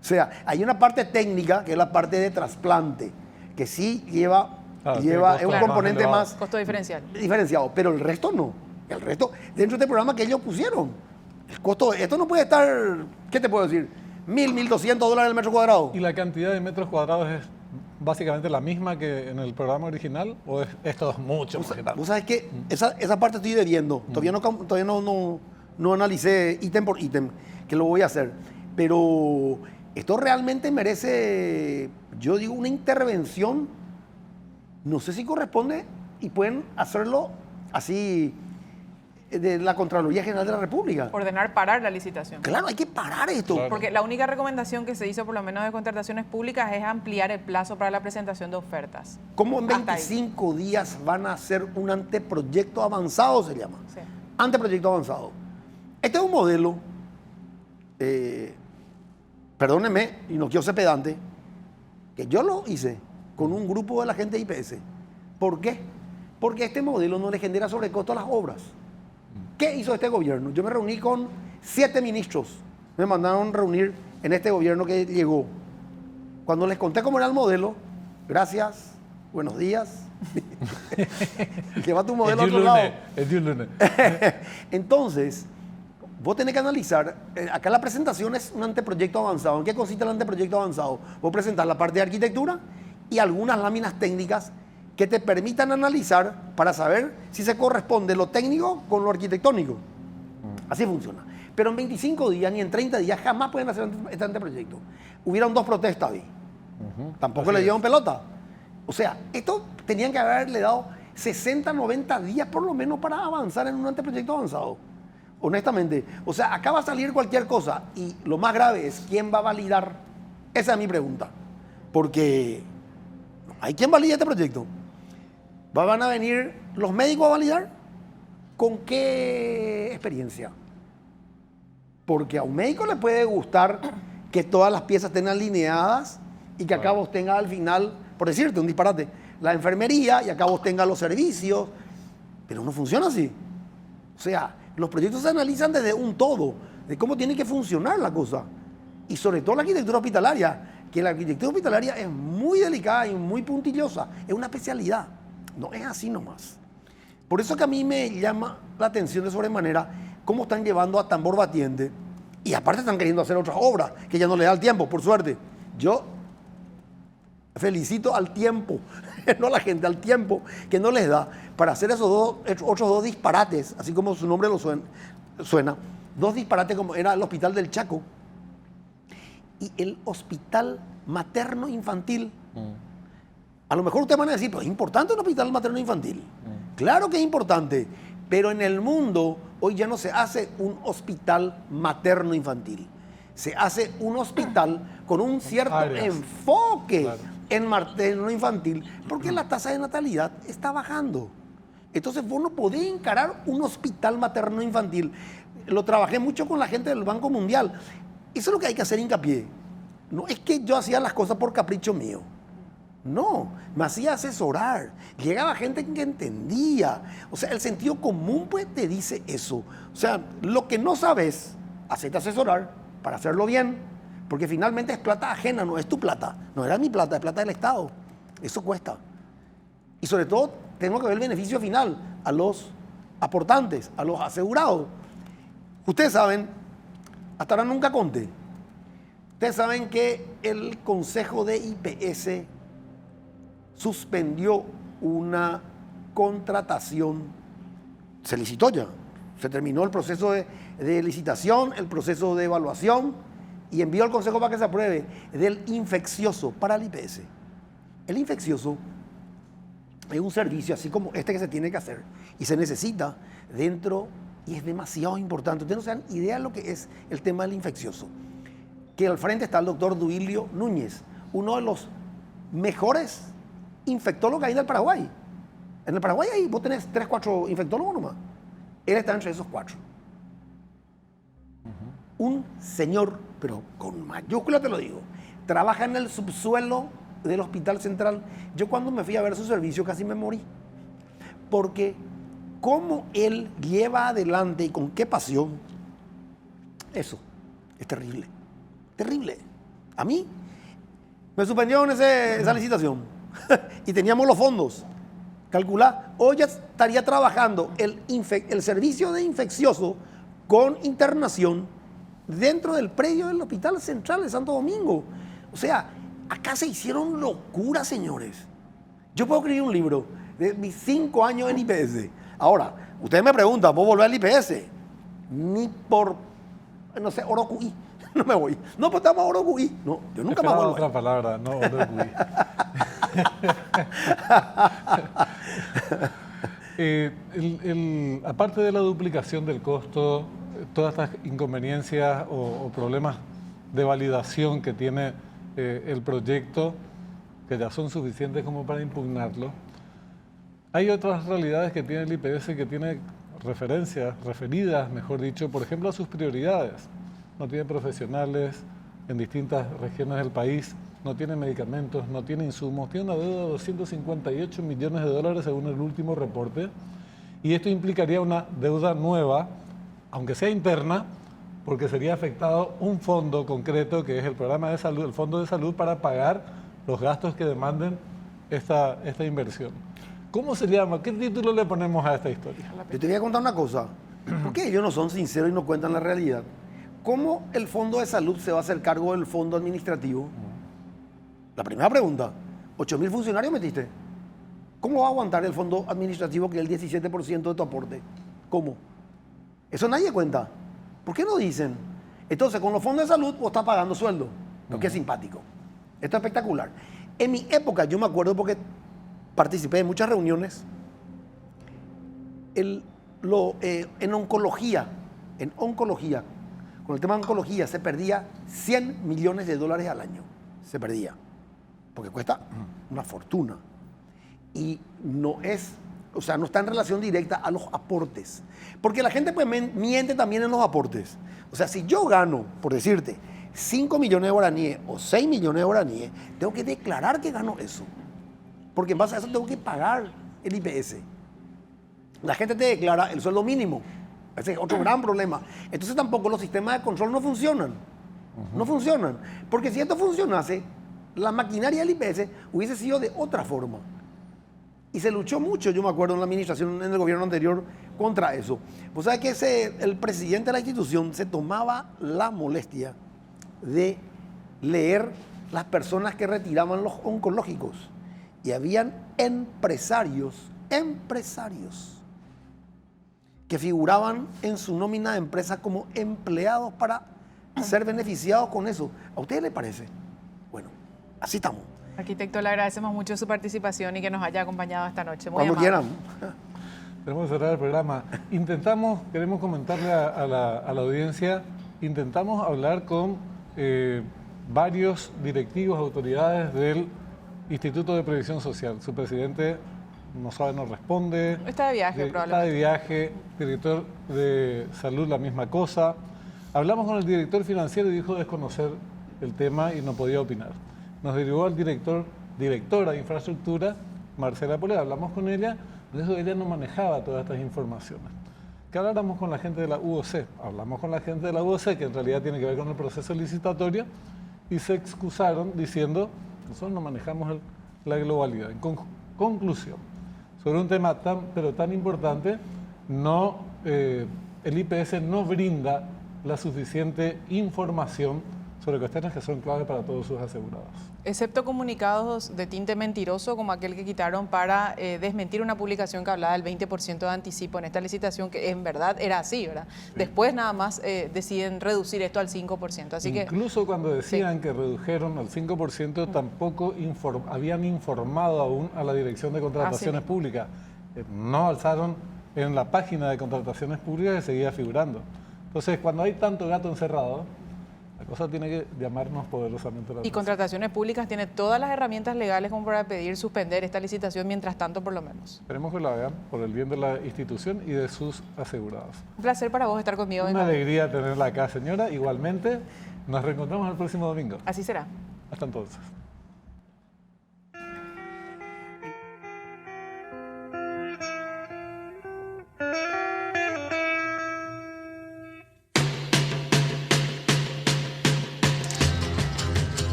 O sea, hay una parte técnica, que es la parte de trasplante, que sí lleva es un componente más costo diferencial. Diferenciado, pero el resto no. El resto, dentro de este programa que ellos pusieron, el costo, esto no puede estar, ¿qué te puedo decir? $1.200 el metro cuadrado. ¿Y la cantidad de metros cuadrados es básicamente la misma que en el programa original? ¿O esto es mucho más grande? Vos sabés que esa parte estoy debiendo. Todavía no analicé ítem por ítem, que lo voy a hacer. Pero esto realmente merece, yo digo, una intervención. No sé si corresponde y pueden hacerlo así de la Contraloría General de la República. Ordenar parar la licitación. Claro, hay que parar esto. Claro. Porque la única recomendación que se hizo, por lo menos de contrataciones públicas, es ampliar el plazo para la presentación de ofertas. ¿Cómo en Hasta ahí. 25 días van a hacer un anteproyecto avanzado, se llama? Sí. Anteproyecto avanzado. Este es un modelo, perdónenme, y no quiero ser pedante, que yo lo hice con un grupo de la gente de IPS. ¿Por qué? Porque este modelo no le genera sobrecosto a las obras. ¿Qué hizo este gobierno? Yo me reuní con 7 ministros. Me mandaron reunir en este gobierno que llegó. Cuando les conté cómo era el modelo, gracias, buenos días. Lleva tu modelo a otro lado. Es de un lunes. Entonces, vos tenés que analizar, acá la presentación es un anteproyecto avanzado. ¿En qué consiste el anteproyecto avanzado? Vos presentás la parte de arquitectura y algunas láminas técnicas que te permitan analizar para saber si se corresponde lo técnico con lo arquitectónico. Así funciona. Pero en 25 días ni en 30 días jamás pueden hacer este anteproyecto. Hubieron 2 protestas ahí. Tampoco le dieron pelota. O sea, esto tenían que haberle dado 60, 90 días por lo menos para avanzar en un anteproyecto avanzado. Honestamente. O sea, acá va a salir cualquier cosa. Y lo más grave es quién va a validar. Esa es mi pregunta. Porque hay quien valide este proyecto. ¿Van a venir los médicos a validar? ¿Con qué experiencia? Porque a un médico le puede gustar que todas las piezas estén alineadas y que acá vos tengas al final, por decirte un disparate, la enfermería y acá vos tengas los servicios. Pero no funciona así. O sea, los proyectos se analizan desde un todo, de cómo tiene que funcionar la cosa. Y sobre todo la arquitectura hospitalaria, que la arquitectura hospitalaria es muy delicada y muy puntillosa, es una especialidad. No es así nomás. Por eso que a mí me llama la atención de sobremanera cómo están llevando a tambor batiente y aparte están queriendo hacer otras obras que ya no les da el tiempo, por suerte. Yo felicito al tiempo, no a la gente, al tiempo que no les da para hacer otros 2 disparates, así como su nombre lo suena, 2 disparates como era el Hospital del Chaco y el Hospital Materno Infantil. A lo mejor ustedes van a decir, pero es importante un hospital materno infantil. Claro que es importante, pero en el mundo hoy ya no se hace un hospital materno infantil. Se hace un hospital con un cierto enfoque en materno infantil, porque la tasa de natalidad está bajando. Entonces vos no podés encarar un hospital materno infantil. Lo trabajé mucho con la gente del Banco Mundial. Eso es lo que hay que hacer hincapié. No es que yo hacía las cosas por capricho mío. No, me hacía asesorar. Llegaba gente que entendía. O sea, el sentido común pues te dice eso. O sea, lo que no sabes, hacete asesorar para hacerlo bien. Porque finalmente es plata ajena, no es tu plata. No era mi plata, es plata del Estado. Eso cuesta. Y sobre todo, tenemos que ver el beneficio final a los aportantes, a los asegurados. Ustedes saben, hasta ahora nunca conté. Ustedes saben que el Consejo de IPS suspendió una contratación, se licitó ya, se terminó el proceso de licitación, el proceso de evaluación y envió al Consejo para que se apruebe del infeccioso para el IPS. El infeccioso es un servicio así como este que se tiene que hacer y se necesita dentro y es demasiado importante. Ustedes no se dan idea de lo que es el tema del infeccioso. Que al frente está el doctor Duilio Núñez, uno de los mejores infectólogos que hay en el Paraguay. En el Paraguay ahí vos tenés 3, 4 infectólogos nomás. Él está entre esos 4. Un señor, pero con mayúscula te lo digo, trabaja en el subsuelo del Hospital Central. Yo cuando me fui a ver su servicio casi me morí. Porque cómo él lleva adelante y con qué pasión, eso es terrible. Terrible. A mí me suspendieron esa licitación y teníamos los fondos. Calculá, hoy ya estaría trabajando el servicio de infeccioso con internación dentro del predio del Hospital Central de Santo Domingo. O sea, acá se hicieron locuras, señores. Yo puedo escribir un libro de mis 5 años en IPS. Ahora, ustedes me preguntan, ¿puedo volver al IPS? Ni por, no sé, Orocuí. No me voy. No, pues estamos a Orocuí. No, yo nunca más vuelvo. Otra palabra, no Orocuí. Aparte de la duplicación del costo, todas estas inconveniencias o problemas de validación que tiene el proyecto, que ya son suficientes como para impugnarlo, hay otras realidades que tiene el IPS que tiene referidas, mejor dicho, por ejemplo, a sus prioridades. No tiene profesionales en distintas regiones del país, no tiene medicamentos, no tiene insumos, tiene una deuda de 258 millones de dólares según el último reporte, y esto implicaría una deuda nueva, aunque sea interna, porque sería afectado un fondo concreto que es el programa de salud, el Fondo de Salud, para pagar los gastos que demanden esta inversión. ¿Cómo se llama? ¿Qué título le ponemos a esta historia? Yo te voy a contar una cosa. ¿Por qué ellos no son sinceros y no cuentan la realidad? ¿Cómo el Fondo de Salud se va a hacer cargo del fondo administrativo? La primera pregunta, 8.000 funcionarios metiste. ¿Cómo va a aguantar el fondo administrativo que es el 17% de tu aporte? ¿Cómo? Eso nadie cuenta. ¿Por qué no dicen? Entonces, con los fondos de salud vos estás pagando sueldo. Lo que es simpático. Esto es espectacular. En mi época, yo me acuerdo porque participé en muchas reuniones, en oncología, con el tema de oncología se perdía 100 millones de dólares al año. Se perdía. Porque cuesta una fortuna. Y no es, o sea, no está en relación directa a los aportes. Porque la gente pues miente también en los aportes. O sea, si yo gano, por decirte, 5 millones de guaraníes o 6 millones de guaraníes, tengo que declarar que gano eso. Porque en base a eso tengo que pagar el IPS. La gente te declara el sueldo mínimo. Ese es otro gran problema. Entonces tampoco los sistemas de control no funcionan. No funcionan. Porque si esto funcionase, la maquinaria del IPS hubiese sido de otra forma. Y se luchó mucho, yo me acuerdo, en la administración, en el gobierno anterior, contra eso. Pues sabe que el presidente de la institución se tomaba la molestia de leer las personas que retiraban los oncológicos. Y habían empresarios que figuraban en su nómina de empresa como empleados para ser beneficiados con eso. ¿A usted le parece? Bueno, así estamos. Arquitecto, le agradecemos mucho su participación y que nos haya acompañado esta noche. Muy Cuando amable. quieran. Tenemos que cerrar el programa. Queremos comentarle a la audiencia, intentamos hablar con varios directivos, autoridades del Instituto de Previsión Social. Su presidente no sabe, no responde. Está de viaje, probablemente. Está de viaje, director de salud, la misma cosa. Hablamos con el director financiero y dijo desconocer el tema y no podía opinar. Nos derivó al directora de infraestructura, Marcela Polea. Hablamos con ella, de eso ella no manejaba todas estas informaciones. Que habláramos con la gente de la UOC. Hablamos con la gente de la UOC, que en realidad tiene que ver con el proceso licitatorio, y se excusaron diciendo, nosotros no manejamos la globalidad. En conclusión, sobre un tema tan importante, el IPS no brinda la suficiente información sobre cuestiones que son claves para todos sus asegurados. Excepto comunicados de tinte mentiroso como aquel que quitaron para desmentir una publicación que hablaba del 20% de anticipo en esta licitación, que en verdad era así, ¿verdad? Sí. Después nada más deciden reducir esto al 5%. Así Incluso cuando decían que redujeron al 5%, tampoco habían informado aún a la Dirección de Contrataciones Públicas. No alzaron en la página de Contrataciones Públicas que seguía figurando. Entonces, cuando hay tanto gato encerrado, la cosa tiene que llamarnos poderosamente la atención. Y Contrataciones Públicas tiene todas las herramientas legales como para pedir suspender esta licitación mientras tanto, por lo menos. Esperemos que la vean por el bien de la institución y de sus asegurados. Un placer para vos estar conmigo. Una alegría tenerla acá, señora. Igualmente, nos reencontramos el próximo domingo. Así será. Hasta entonces.